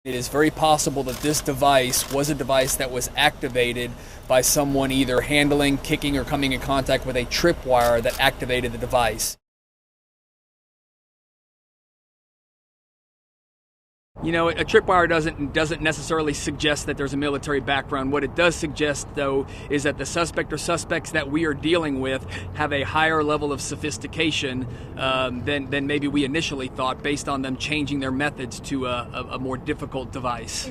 It is very possible that this device was a device that was activated by someone either handling, kicking, or coming in contact with a tripwire that activated the device. You know, a tripwire doesn't necessarily suggest that there's a military background. What it does suggest, though, is that the suspect or suspects that we are dealing with have a higher level of sophistication than maybe we initially thought, based on them changing their methods to a more difficult device.